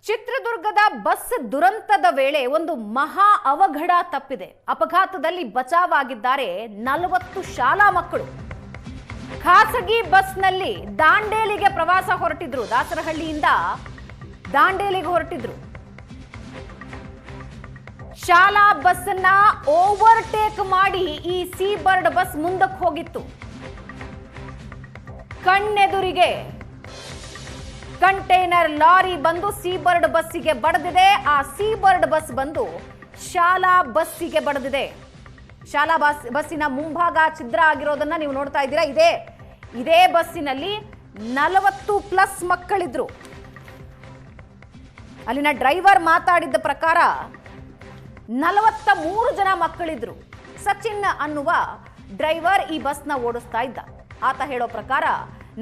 ಚಿತ್ರದುರ್ಗದ ಬಸ್ ದುರಂತದ ವೇಳೆ ಒಂದು ಮಹಾ ಅವಘಡ ತಪ್ಪಿದೆ. ಅಪಘಾತದಲ್ಲಿ ಬಚಾವಾಗಿದ್ದಾರೆ 40 ಶಾಲಾ ಮಕ್ಕಳು. ಖಾಸಗಿ ಬಸ್ನಲ್ಲಿ ದಾಂಡೇಲಿಗೆ ಪ್ರವಾಸ ಹೊರಟಿದ್ರು. ದಾಸರಹಳ್ಳಿಯಿಂದ ದಾಂಡೇಲಿಗೆ ಹೊರಟಿದ್ರು. ಶಾಲಾ ಬಸ್ ಅನ್ನ ಓವರ್ಟೇಕ್ ಮಾಡಿ ಈ ಸೀ ಬರ್ಡ್ ಬಸ್ ಮುಂದಕ್ಕೆ ಹೋಗಿತ್ತು. ಕಣ್ಣೆದುರಿಗೆ ಕಂಟೈನರ್ ಲಾರಿ ಬಂದು ಸೀ ಬರ್ಡ್ ಬಸ್ಸಿಗೆ ಬಡಿದಿದೆ. ಆ ಸೀ ಬರ್ಡ್ ಬಸ್ ಬಂದು ಶಾಲಾ ಬಸ್ಸಿಗೆ ಬಡಿದಿದೆ. ಶಾಲಾ ಬಸ್ಸಿನ ಮುಂಭಾಗ ಛಿದ್ರ ಆಗಿರೋದನ್ನ ನೀವು ನೋಡ್ತಾ ಇದ್ದೀರಾ. ಇದೇ ಬಸ್ಸಿನಲ್ಲಿ 40+ ಮಕ್ಕಳಿದ್ರು. ಅಲ್ಲಿನ ಡ್ರೈವರ್ ಮಾತಾಡಿದ್ದ ಪ್ರಕಾರ 43 ಜನ ಮಕ್ಕಳಿದ್ರು. ಸಚಿನ್ ಅನ್ನುವ ಡ್ರೈವರ್ ಈ ಬಸ್ನ ಓಡಿಸ್ತಾ ಇದ್ದ. ಆತ ಹೇಳೋ ಪ್ರಕಾರ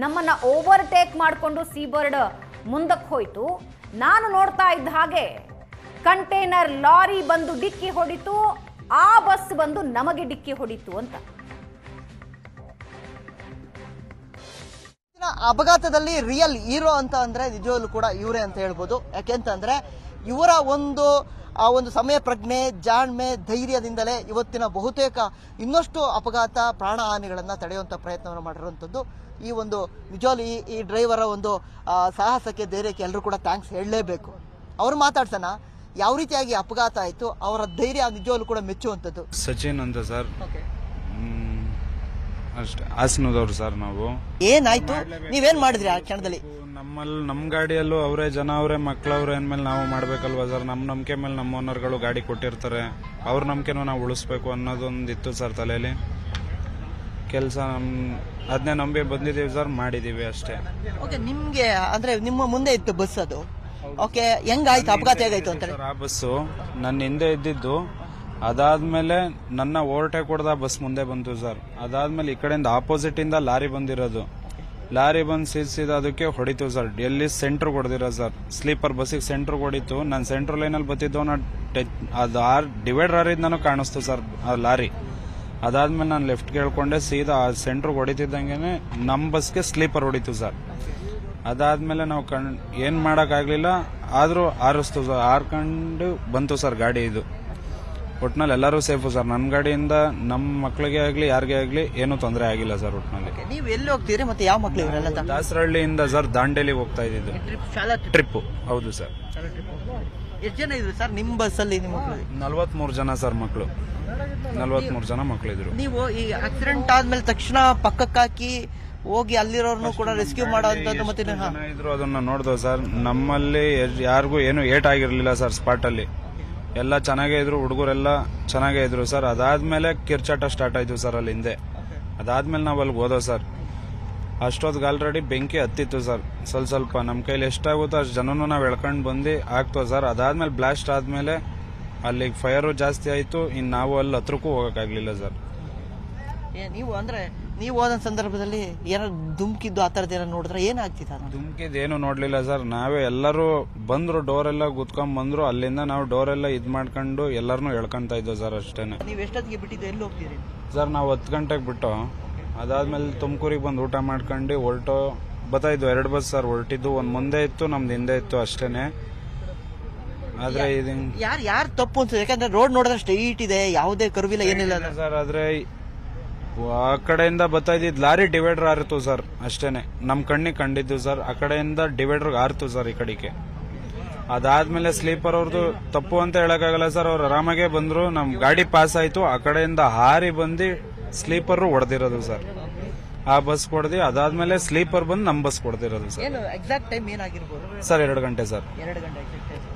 ನಮ್ಮನ್ನ ಓವರ್ಟೇಕ್ ಮಾಡಿಕೊಂಡು ಸೀ ಬರ್ಡ್ ಮುಂದಕ್ಕೆ ಹೋಯ್ತು. ನಾನು ನೋಡ್ತಾ ಇದ್ದ ಹಾಗೆ ಕಂಟೈನರ್ ಲಾರಿ ಬಂದು ಡಿಕ್ಕಿ ಹೊಡಿತು. ಆ ಬಸ್ ಬಂದು ನಮಗೆ ಡಿಕ್ಕಿ ಹೊಡಿತು ಅಂತ. ಅಪಘಾತದಲ್ಲಿ ರಿಯಲ್ ಹೀರೋ ಅಂತ ಅಂದ್ರೆ ನಿಜವಾಗ್ಲೂ ಕೂಡ ಇವರೇ ಅಂತ ಹೇಳ್ಬೋದು. ಯಾಕೆಂತಂದ್ರೆ ಇವರ ಒಂದು ಸಮಯ ಪ್ರಜ್ಞೆ, ಜಾಣ್ಮೆ, ಧೈರ್ಯದಿಂದಲೇ ಇವತ್ತಿನ ಬಹುತೇಕ ಇನ್ನಷ್ಟು ಅಪಘಾತ, ಪ್ರಾಣ ಹಾನಿಗಳನ್ನ ತಡೆಯುವಂತ ಪ್ರಯತ್ನವನ್ನು ಮಾಡಿರುವಂತದ್ದು. ಈ ಒಂದು ನಿಜವಾಗ್ಲೂ ಈ ಡ್ರೈವರ ಒಂದು ಸಾಹಸಕ್ಕೆ, ಧೈರ್ಯಕ್ಕೆ ಎಲ್ಲರೂ ಕೂಡ ಥ್ಯಾಂಕ್ಸ್ ಹೇಳಲೇಬೇಕು. ಅವ್ರು ಮಾತಾಡ್ಸೋಣ, ಯಾವ ರೀತಿಯಾಗಿ ಅಪಘಾತ ಆಯ್ತು, ಅವರ ಧೈರ್ಯ ನಿಜವಾಗ್ಲೂ ಕೂಡ ಮೆಚ್ಚುವಂಥದ್ದು. ಸಚಿನ್ ಅಂತ ಸರ್, ಅಷ್ಟೇ, ಹಾಸನದವ್ರು ಸರ್. ನಾವು ಏನಾಯ್ತು, ನೀವೇನ್ ಮಾಡಿದ್ರಿ ಆ ಕ್ಷಣದಲ್ಲಿ? ನಮ್ಮ ಗಾಡಿಯಲ್ಲೂ ಅವರೇ ಜನ, ಅವರೇ ಮಕ್ಕಳವ್ರೆ ಅಂದ್ಮೇಲೆ ನಾವು ಮಾಡ್ಬೇಕಲ್ವಾ ಸರ್. ನಮ್ಮ ನಂಬಿಕೆ ಮೇಲೆ ನಮ್ಮ ಓನರ್ಗಳು ಗಾಡಿ ಕೊಟ್ಟಿರ್ತಾರೆ. ಅವ್ರ ನಂಬಿಕೆನೂ ನಾವು ಉಳಿಸ್ಬೇಕು ಅನ್ನೋದೊಂದಿತ್ತು ಸರ್ ತಲೆಯಲ್ಲಿ. ಕೆಲಸ ಅದನ್ನೇ ನಂಬಿ ಬಂದಿದ್ದೀವಿ ಸರ್, ಮಾಡಿದೀವಿ ಅಷ್ಟೇ. ಓಕೆ, ನಿಮ್ಗೆ ಅಂದ್ರೆ ನಿಮ್ಮ ಮುಂದೆ ಇತ್ತು ಬಸ್, ಅದು ಓಕೆ, ಹೆಂಗಾಯ್ತು ಅಪಘಾತ, ಹೇಗಾಯ್ತು ಅಂತ? ಆ ಬಸ್ಸು ನನ್ನ ಹಿಂದೆ ಇದ್ದಿದ್ದು, ಅದಾದ್ಮೇಲೆ ನನ್ನ ಓವರ್ಟೇಕ್ ಹೊಡೆದ ಬಸ್ ಮುಂದೆ ಬಂತು ಸರ್. ಅದಾದ್ಮೇಲೆ ಈ ಕಡೆಯಿಂದ ಆಪೋಸಿಟ್ ಇಂದ ಲಾರಿ ಬಂದಿರೋದು. ಲಾರಿ ಬಂದು ಸೀದ ಅದಕ್ಕೆ ಹೊಡಿತು ಸರ್. ಎಲ್ಲಿ ಸೆಂಟ್ರ್ ಹೊಡೆದಿರೋ ಸರ್, ಸ್ಲೀಪರ್ ಬಸ್ಸಿಗೆ ಸೆಂಟ್ರ್ ಹೊಡಿತು. ನಾನು ಸೆಂಟ್ರ್ ಲೈನಲ್ಲಿ ಬತ್ತಿದ್ದು, ಅದು ಡಿವೈಡರ್ ನಾನು ಕಾಣಿಸ್ತು ಸರ್ ಆ ಲಾರಿ. ಅದಾದ್ಮೇಲೆ ನಾನು ಲೆಫ್ಟ್ ಕೇಳ್ಕೊಂಡೆ, ಸೀದಾ ಆ ಸೆಂಟ್ರ್ ಹೊಡಿತಿದ್ದಂಗೆ ನಮ್ಮ ಬಸ್ಗೆ ಸ್ಲೀಪರ್ ಹೊಡಿತು ಸರ್. ಅದಾದ್ಮೇಲೆ ನಾವು ಏನ್ ಮಾಡೋಕ್ಕಾಗಲಿಲ್ಲ, ಆದರೂ ಆರಿಸ್ತು ಸರ್. ಆರ್ಕೊಂಡು ಬಂತು ಸರ್ ಗಾಡಿ. ಇದು ಒಟ್ನಲ್ಲಿ ಎಲ್ಲರೂ ಸೇಫು ಸರ್. ನನ್ನ ಗಾಡಿಯಿಂದ ನಮ್ಮ ಮಕ್ಕಳಿಗೆ ಆಗಲಿ ಯಾರಿಗೇ ಆಗಲಿ ಏನೂ ತೊಂದರೆ ಆಗಿಲ್ಲ ಸರ್. ಒಟ್ನಲ್ಲಿ ನೀವು ಎಲ್ಲಿ ಹೋಗ್ತೀರಿ ಮತ್ತೆ ಯಾವ ಮಕ್ಕಳು ಇವರೆಲ್ಲ? ದಾಸರಹಳ್ಳಿಯಿಂದ ಸರ್ ದಾಂಡೇಲಿಗೆ ಹೋಗ್ತಾ ಇದ್ದಿದ್ದು ಟ್ರಿಪ್. ಹೌದು ಸರ್. ಎಷ್ಟು ಜನ ಇದ್ರು ಸರ್ ನಿಮ್ಮ ಬಸ್ಸಲ್ಲಿ? ನಿಮ್ಮ ಮಕ್ಕಳು 43 ಜನ ಸರ್ ಮಕ್ಕಳು. 43 ಜನ ಮಕ್ಕಳಿದ್ರು. ನೀವು ಈ ಆಕ್ಸಿಡೆಂಟ್ ಆದ್ಮೇಲೆ ತಕ್ಷಣ ಪಕ್ಕಕ್ಕೆ ಹಾಕಿ ಹೋಗಿ ಅಲ್ಲಿರೋರ್ನು ಕೂಡ ರೆಸ್ಕ್ಯೂ ಮಾಡೋಂಥದ್ದು ಮತ್ತೆ ಇದ್ರು, ಅದನ್ನ ನೋಡ್ದೋ ಸರ್. ನಮ್ಮಲ್ಲಿ ಯಾರಿಗೂ ಏನು ಏಟ್ ಆಗಿರ್ಲಿಲ್ಲ ಸರ್. ಸ್ಪಾಟ್ ಅಲ್ಲಿ ಎಲ್ಲ ಚೆನ್ನಾಗೇ ಇದ್ರು, ಹುಡುಗರೆಲ್ಲ ಚೆನ್ನಾಗೇ ಇದ್ರು ಸರ್. ಅದಾದ್ಮೇಲೆ ಕಿರ್ಚಾಟ ಸ್ಟಾರ್ಟ್ ಆಯ್ತು ಸರ್ ಅಲ್ಲಿ ಹಿಂದೆ. ಅದಾದ್ಮೇಲೆ ನಾವು ಅಲ್ಲಿಗೆ ಹೋದೋ ಸರ್. ಅಷ್ಟೊತ್ತಿಗೆ ಆಲ್ರೆಡಿ ಬೆಂಕಿ ಹತ್ತಿತ್ತು ಸರ್. ಸ್ವಲ್ಪ ನಮ್ಮ ಕೈಲಿ ಎಷ್ಟಾಗುತ್ತೋ ಅಷ್ಟು ಜನನು ನಾವು ಎಳ್ಕೊಂಡು ಬಂದು ಆಗ್ತೋ ಸರ್. ಅದಾದ್ಮೇಲೆ ಬ್ಲಾಸ್ಟ್ ಆದ್ಮೇಲೆ ಅಲ್ಲಿಗೆ ಫೈರು ಜಾಸ್ತಿ ಆಯ್ತು. ಇನ್ನು ನಾವು ಅಲ್ಲಿ ಹತ್ರಕ್ಕೂ ಹೋಗಕ್ಕಾಗ್ಲಿಲ್ಲ ಸರ್. ನೀವು ಹೋದ ಸಂದರ್ಭದಲ್ಲಿ ಏನೋ ಧುಮ್ಕಿದ್ದು ಆ ಥರದ್ದು ಏನೋ ನೋಡಿದ್ರೆ ಏನಾಗ್ತಿತ್ತು? ಧುಮ್ಕಿದ್ದು ಏನು ನೋಡ್ಲಿಲ್ಲ ಸರ್. ನಾವೇ ಎಲ್ಲರೂ ಬಂದ್ರು, ಡೋರ್ ಎಲ್ಲ ಗುತ್ಕೊಂಡ್ ಬಂದ್ರು. ಅಲ್ಲಿಂದ ನಾವು ಡೋರ್ ಎಲ್ಲ ಇದ್ ಮಾಡ್ಕೊಂಡು ಎಲ್ಲರನ್ನೂ ಎಳ್ಕೊಂತ ಇದ್ದೋ ಸರ್. ಅಷ್ಟೇನೆ. ನೀವು ಎಷ್ಟೊತ್ತಿಗೆ ಬಿಟ್ಟಿದ್ದು, ಎಲ್ಲಿ ಹೋಗ್ತೀರಿ ಸರ್? ನಾವು 10 ಗಂಟೆಗೆ ಬಿಟ್ಟು ಅದಾದ್ಮೇಲೆ ತುಮಕೂರಿಗೆ ಬಂದು ಊಟ ಮಾಡ್ಕೊಂಡು ಹೊರಟು ಬತ್ತಾಯಿದ್ದು. 2 ಬಸ್ ಸರ್ ಹೊರಟಿದ್ದು. ಒಂದ್ ಮುಂದೆ ಇತ್ತು, ನಮ್ದು ಹಿಂದೆ ಇತ್ತು ಅಷ್ಟೇನೆ. ಆದ್ರೆ ಯಾರು ತಪ್ಪು ಅನ್ಸುತ್ತೆ? ಯಾಕಂದ್ರೆ ರೋಡ್ ನೋಡಿದ್ರೆ ಸ್ಟ್ರೈಟ್ ಇದೆ, ಯಾವುದೇ ಕರ್ವಿಲ್ಲ, ಏನಿಲ್ಲ ಸರ್. ಆದ್ರೆ ಆ ಕಡೆಯಿಂದ ಬರ್ತಾ ಇದ್ದಿದ್ ಲಾರಿ ಡಿವೈಡರ್ ಆರಿತು ಸರ್. ಅಷ್ಟೇನೆ ನಮ್ ಕಣ್ಣಿಗೆ ಕಂಡಿದ್ದು ಸರ್. ಆ ಕಡೆಯಿಂದ ಡಿವೈಡರ್ ಆರ್ತು ಸರ್ ಈ ಕಡೆಗೆ. ಅದಾದ್ಮೇಲೆ ಸ್ಲೀಪರ್ ಅವ್ರದ್ದು ತಪ್ಪು ಅಂತ ಹೇಳಕ್ಕಾಗಲ್ಲ ಸರ್. ಅವ್ರು ಆರಾಮಾಗೆ ಬಂದ್ರು, ನಮ್ ಗಾಡಿ ಪಾಸ್ ಆಯ್ತು. ಆ ಕಡೆಯಿಂದ ಹಾರಿ ಬಂದು ಸ್ಲೀಪರ್ ಹೊಡೆದಿರೋದು ಸರ್. ಆ ಬಸ್ ಹೊಡೆದಿ ಅದಾದ್ಮೇಲೆ ಸ್ಲೀಪರ್ ಬಂದು ನಮ್ ಬಸ್ ಹೊಡೆದಿರೋದು ಸರ್. ಎಕ್ಸಾಕ್ಟ್ ಟೈಮ್ ಏನಾಗಿರ್ಬೋದು ಸರ್? 2 ಗಂಟೆ ಸರ್. 2 ಗಂಟೆ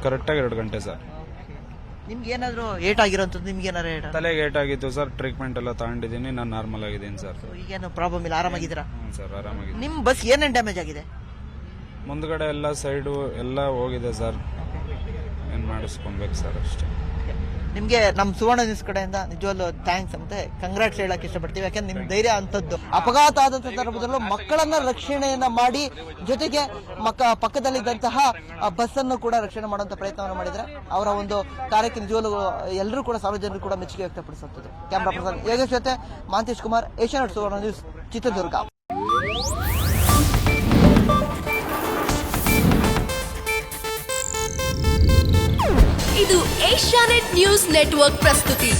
ಕರೆಕ್ಟಾಗಿ 2 ಗಂಟೆ ಸರ್. ನಿಮ್ಗೆ ಏನಾದ್ರು ಏಟ್ ಆಗಿರೋಂಥದ್ದು? ನಿಮ್ಗೆ ಏನಾರು ತಲೆಗೆ ಏಟ್ ಆಗಿತ್ತು ಸರ್. ಟ್ರೀಟ್ಮೆಂಟ್ ಎಲ್ಲ ತಗೊಂಡಿದ್ದೀನಿ. ನಾನು ನಾರ್ಮಲ್ ಆಗಿದ್ದೀನಿ ಸರ್. ಈಗೇನು ಪ್ರಾಬ್ಲಮ್ ಇಲ್ಲ, ಆರಾಮಾಗಿದ್ದೀರಾ? ಸರ್ ಆರಾಮಾಗಿದೆ. ನಿಮ್ ಬಸ್ ಏನೇನು ಡ್ಯಾಮೇಜ್ ಆಗಿದೆ? ಮುಂದ್ಗಡೆ ಎಲ್ಲ ಸೈಡು ಎಲ್ಲ ಹೋಗಿದೆ ಸರ್. ಏನ್ ಮಾಡಿಸ್ಕೊಬೇಕು ಸರ್ ಅಷ್ಟೇ. ನಿಮ್ಗೆ ನಮ್ಮ ಸುವರ್ಣ ನ್ಯೂಸ್ ಕಡೆಯಿಂದ ನಿಜವಲ್ಲೂ ಥ್ಯಾಂಕ್ಸ್ ಮತ್ತೆ ಕಂಗ್ರಾಟ್ಸ್ ಹೇಳಕ್ ಇಷ್ಟಪಡ್ತೀವಿ. ಯಾಕಂದ್ರೆ ನಿಮ್ ಧೈರ್ಯ ಅಂತದ್ದು. ಅಪಘಾತ ಆದ ಸಂದರ್ಭದಲ್ಲೂ ಮಕ್ಕಳನ್ನ ರಕ್ಷಣೆಯನ್ನ ಮಾಡಿ, ಜೊತೆಗೆ ಪಕ್ಕದಲ್ಲಿದ್ದಂತಹ ಬಸ್ ಅನ್ನು ಕೂಡ ರಕ್ಷಣೆ ಮಾಡುವಂತ ಪ್ರಯತ್ನವನ್ನು ಮಾಡಿದ್ರೆ ಅವರ ಒಂದು ಕಾರ್ಯಕ್ಕೆ ನಿಜವಲ್ಲೂ ಎಲ್ಲರೂ ಕೂಡ, ಸಾರ್ವಜನಿಕರು ಕೂಡ ಮೆಚ್ಚುಗೆ ವ್ಯಕ್ತಪಡಿಸುತ್ತದೆ. ಕ್ಯಾಮ್ರಾ ಪರ್ಸನ್ ಯೋಗೇಶ್ ಜೊತೆ ಮಾಂತೇಶ್ ಕುಮಾರ್, ಏಷ್ಯಾನೆಟ್ ಸುವರ್ಣ ನ್ಯೂಸ್, ಚಿತ್ರದುರ್ಗ. ಇದು ಏಷ್ಯಾನೆಟ್ ನ್ಯೂಸ್ ನೆಟ್ವರ್ಕ್ ಪ್ರಸ್ತುತಿ.